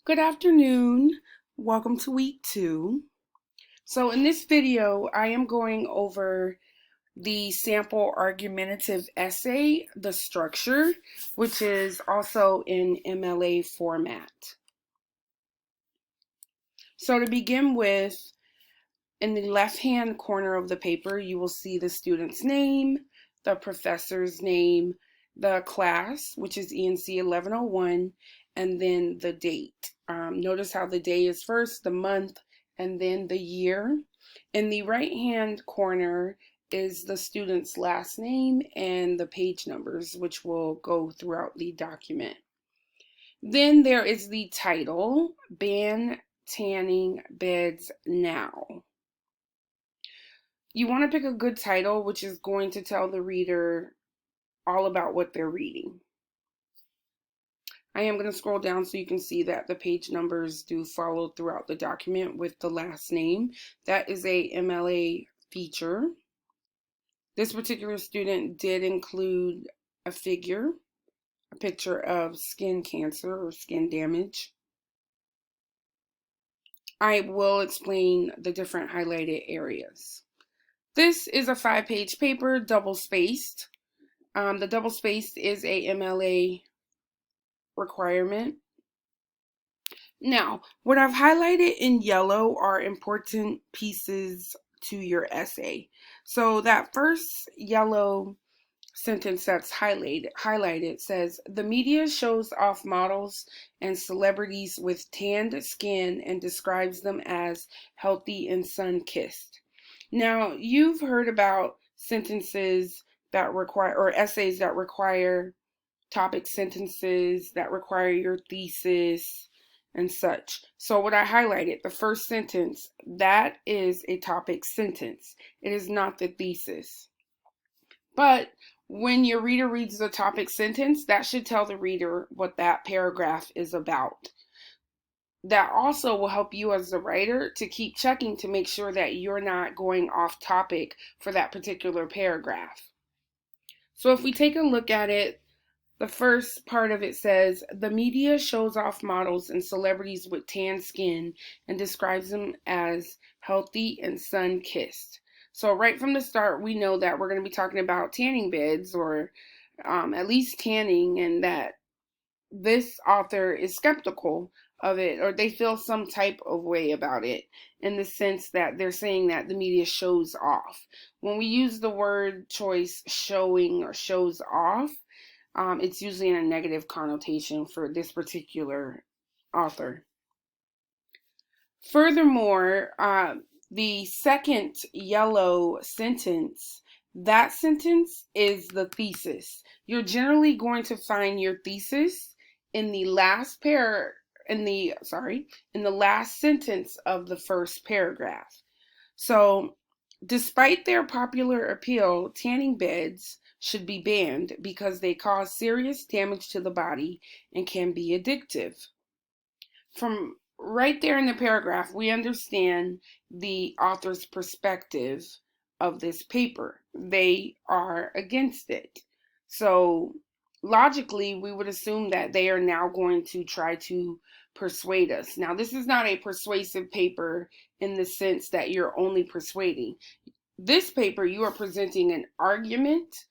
Good afternoon. Welcome to week 2. So in this video, I am going over the sample argumentative essay, the structure, which is also in MLA format. So to begin with, in the left-hand corner of the paper, you will see the student's name, the professor's name, the class, which is ENC 1101, and then the date. Notice how the day is first, the month, and then the year. In the right-hand corner is the student's last name and the page numbers, which will go throughout the document. Then there is the title, Ban Tanning Beds Now. You want to pick a good title, which is going to tell the reader all about what they're reading. I am going to scroll down so you can see that the page numbers do follow throughout the document with the last name. That is a MLA feature. This particular student did include a figure, a picture of skin cancer or skin damage. I will explain the different highlighted areas. This is a 5-page paper, double-spaced. The double-spaced is a MLA requirement. Now, what I've highlighted in yellow are important pieces to your essay. So that first yellow sentence that's highlighted says, the media shows off models and celebrities with tanned skin and describes them as healthy and sun-kissed. Now, you've heard about sentences that require, or essays that require topic sentences, that require your thesis and such. So what I highlighted, the first sentence, that is a topic sentence. It is not the thesis. But when your reader reads the topic sentence, that should tell the reader what that paragraph is about. That also will help you as the writer to keep checking to make sure that you're not going off topic for that particular paragraph. So if we take a look at it, the first part of it says, the media shows off models and celebrities with tan skin and describes them as healthy and sun-kissed. So right from the start, we know that we're going to be talking about tanning beds, or at least tanning, and that this author is skeptical of it, or they feel some type of way about it, in the sense that they're saying that the media shows off. When we use the word choice, showing or shows off, it's usually in a negative connotation for this particular author. Furthermore, the second yellow sentence, that sentence is the thesis. You're generally going to find your thesis in the last in the last sentence of the first paragraph. So, despite their popular appeal, tanning beds should be banned because they cause serious damage to the body and can be addictive. From right there in the paragraph, we understand the author's perspective of this paper. They are against it. So logically, we would assume that they are now going to try to persuade us. Now, this is not a persuasive paper in the sense that you're only persuading. This paper, you are presenting an argument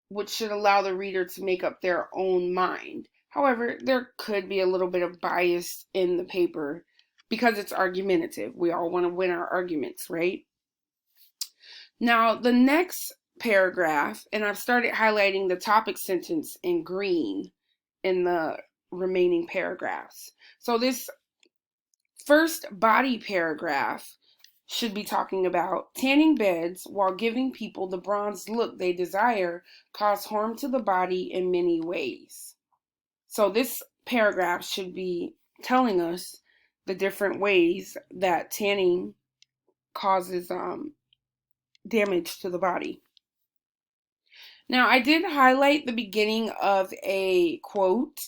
which should allow the reader to make up their own mind. However, there could be a little bit of bias in the paper because it's argumentative. We all want to win our arguments, right? Now, the next paragraph, and I've started highlighting the topic sentence in green in the remaining paragraphs. So this first body paragraph should be talking about tanning beds while giving people the bronze look they desire cause harm to the body in many ways. So this paragraph should be telling us the different ways that tanning causes damage to the body. Now, I did highlight the beginning of a quote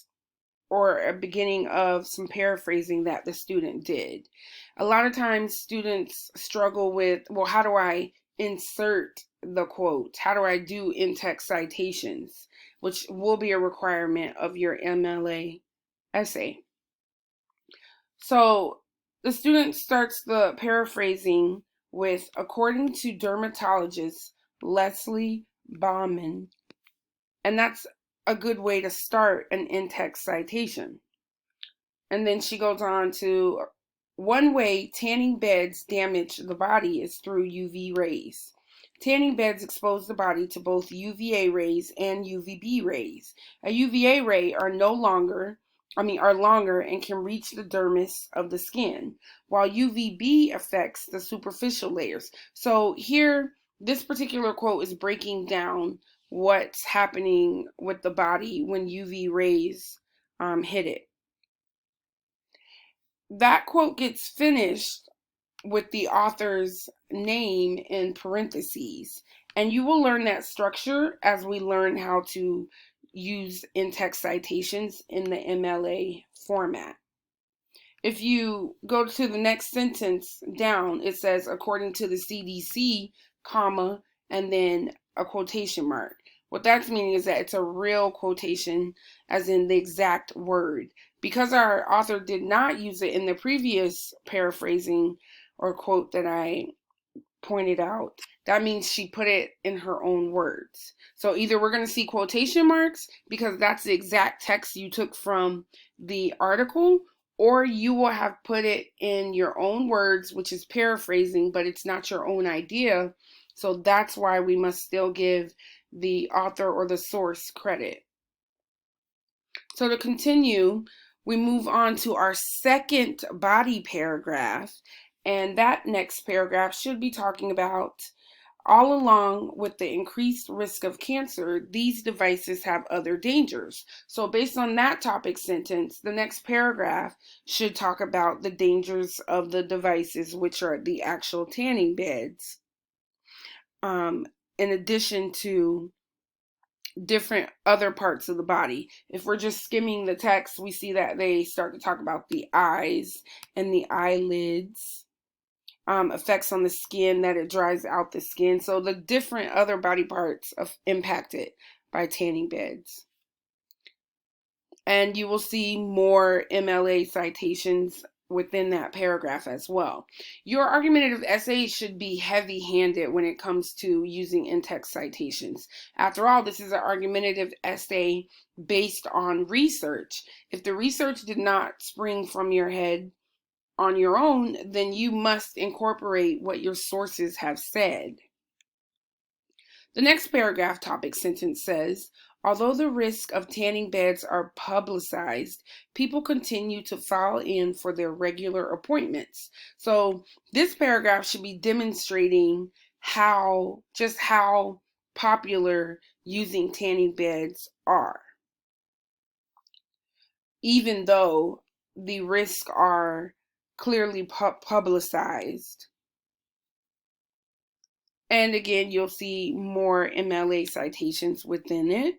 or a beginning of some paraphrasing that the student did. A lot of times students struggle with, well, how do I insert the quote? How do I do in-text citations, which will be a requirement of your MLA essay. So the student starts the paraphrasing with, according to dermatologist Leslie Bauman, and that's a good way to start an in-text citation. And then she goes on to, one way tanning beds damage the body is through UV rays. Tanning beds expose the body to both UVA rays and UVB rays. A UVA ray are longer and can reach the dermis of the skin, while UVB affects the superficial layers. So here, this particular quote is breaking down what's happening with the body when UV rays hit it. That quote gets finished with the author's name in parentheses, and you will learn that structure as we learn how to use in-text citations in the MLA format. If you go to the next sentence down, it says, according to the CDC, comma, and then a quotation mark. What that's meaning is that it's a real quotation, as in the exact word. Because our author did not use it in the previous paraphrasing or quote that I pointed out, that means she put it in her own words. So either we're going to see quotation marks because that's the exact text you took from the article, or you will have put it in your own words, which is paraphrasing, but it's not your own idea. So that's why we must still give the author or the source credit. So to continue, we move on to our second body paragraph, and that next paragraph should be talking about, all along with the increased risk of cancer, these devices have other dangers. So based on that topic sentence, the next paragraph should talk about the dangers of the devices, which are the actual tanning beds, in addition to different other parts of the body. If we're just skimming the text, we see that they start to talk about the eyes and the eyelids, effects on the skin, that it dries out the skin. So the different other body parts impacted by tanning beds. And you will see more MLA citations within that paragraph as well. Your argumentative essay should be heavy-handed when it comes to using in-text citations. After all, this is an argumentative essay based on research. If the research did not spring from your head on your own, then you must incorporate what your sources have said. The next paragraph topic sentence says, although the risk of tanning beds are publicized, people continue to file in for their regular appointments. So this paragraph should be demonstrating how popular using tanning beds are, even though the risks are clearly publicized. And again, you'll see more MLA citations within it.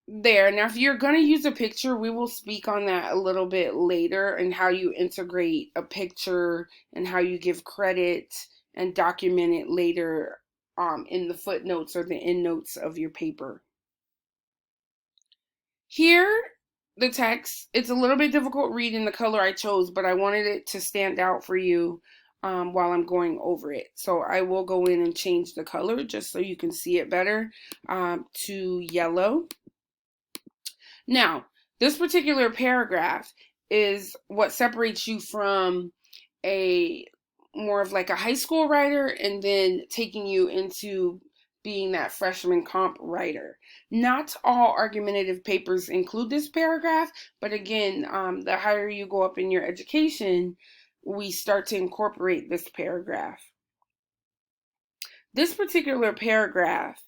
There. Now, if you're going to use a picture, we will speak on that a little bit later, and how you integrate a picture and how you give credit and document it later in the footnotes or the endnotes of your paper. Here, the text, it's a little bit difficult reading the color I chose, but I wanted it to stand out for you while I'm going over it. So I will go in and change the color just so you can see it better to yellow. Now, this particular paragraph is what separates you from a more of like a high school writer, and then taking you into being that freshman comp writer. Not all argumentative papers include this paragraph, but again, the higher you go up in your education, we start to incorporate this paragraph. This particular paragraph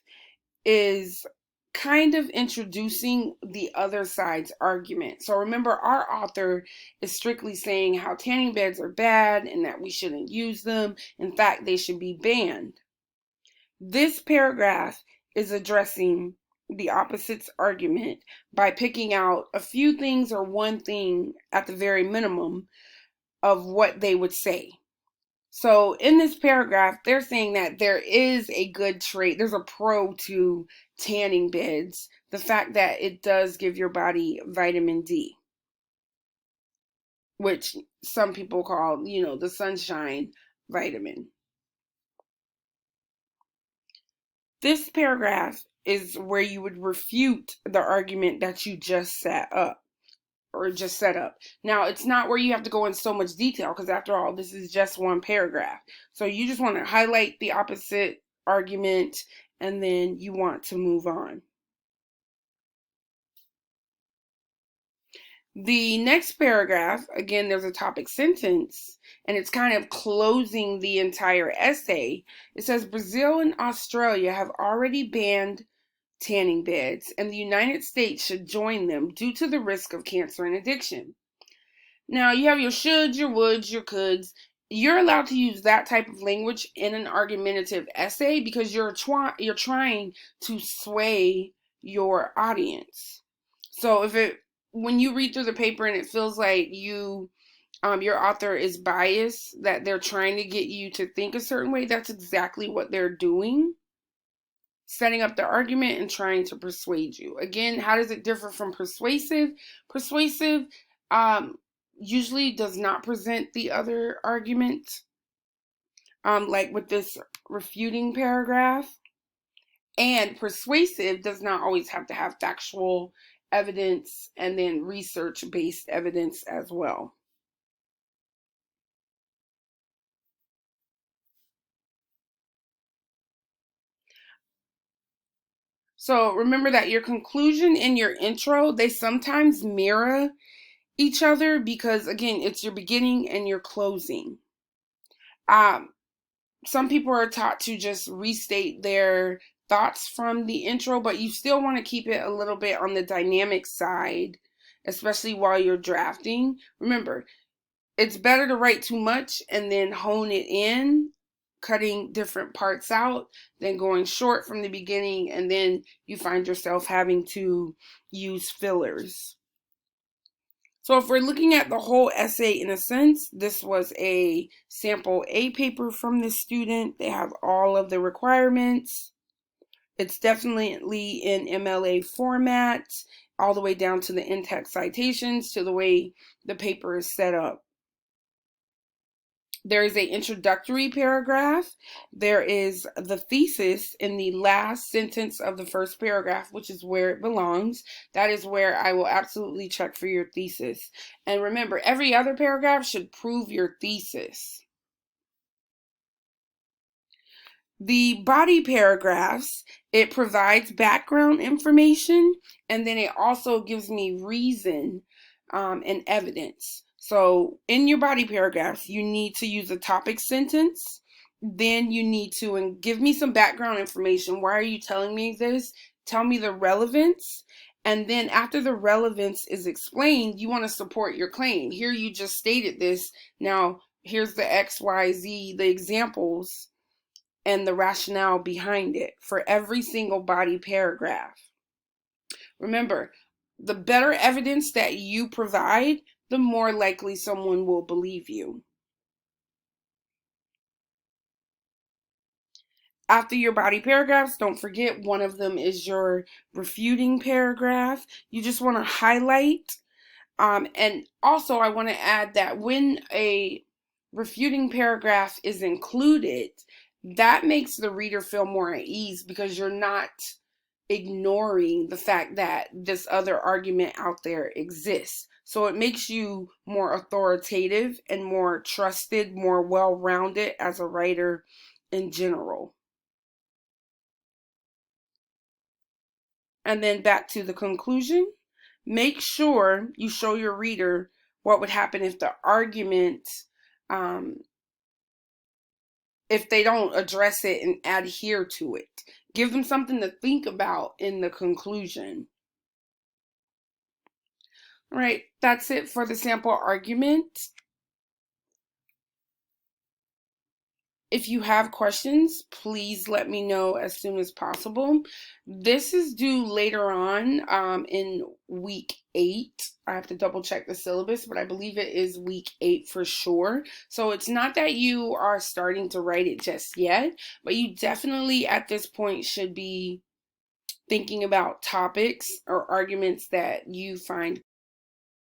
is kind of introducing the other side's argument. So remember, our author is strictly saying how tanning beds are bad and that we shouldn't use them. In fact, they should be banned. This paragraph is addressing the opposite's argument by picking out a few things, or one thing at the very minimum, of what they would say. So in this paragraph, they're saying that there is a good trait, there's a pro to tanning beds, the fact that it does give your body vitamin D. which some people call, the sunshine vitamin. This paragraph is where you would refute the argument that you just set up. Now, it's not where you have to go in so much detail, because after all, this is just one paragraph. So you just want to highlight the opposite argument, and then you want to move on. The next paragraph, again, there's a topic sentence, and it's kind of closing the entire essay. It says, Brazil and Australia have already banned tanning beds, and the United States should join them due to the risk of cancer and addiction. Now, you have your shoulds, your woulds, your coulds. You're allowed to use that type of language in an argumentative essay because you're trying to sway your audience. So when you read through the paper and it feels like your author is biased, that they're trying to get you to think a certain way, that's exactly what they're doing. Setting up the argument and trying to persuade you. Again, how does it differ from persuasive? Persuasive usually does not present the other argument, like with this refuting paragraph. And persuasive does not always have to have factual evidence and then research-based evidence as well. So remember that your conclusion and your intro, they sometimes mirror each other because, again, it's your beginning and your closing. Some people are taught to just restate their thoughts from the intro, but you still want to keep it a little bit on the dynamic side, especially while you're drafting. Remember, it's better to write too much and then hone it in, cutting different parts out, than going short from the beginning and then you find yourself having to use fillers. So if we're looking at the whole essay in a sense, this was a sample A paper from the student. They have all of the requirements. It's definitely in MLA format, all the way down to the in-text citations, to the way the paper is set up. There is an introductory paragraph. There is the thesis in the last sentence of the first paragraph, which is where it belongs. That is where I will absolutely check for your thesis. And remember, every other paragraph should prove your thesis. The body paragraphs, it provides background information, and then it also gives me reason and evidence. So in your body paragraphs, you need to use a topic sentence. Then you need to give me some background information. Why are you telling me this? Tell me the relevance. And then after the relevance is explained, you want to support your claim. Here you just stated this. Now here's the X, Y, Z, the examples and the rationale behind it for every single body paragraph. Remember, the better evidence that you provide, the more likely someone will believe you. After your body paragraphs, don't forget one of them is your refuting paragraph. You just want to highlight. And also I want to add that when a refuting paragraph is included, that makes the reader feel more at ease because you're not ignoring the fact that this other argument out there exists. So it makes you more authoritative and more trusted, more well-rounded as a writer in general. And then back to the conclusion. Make sure you show your reader what would happen if the argument, if they don't address it and adhere to it. Give them something to think about in the conclusion. All right, that's it for the sample argument. If you have questions, please let me know as soon as possible. This is due later on in week 8. I have to double check the syllabus, but I believe it is week 8 for sure. So it's not that you are starting to write it just yet, but you definitely at this point should be thinking about topics or arguments that you find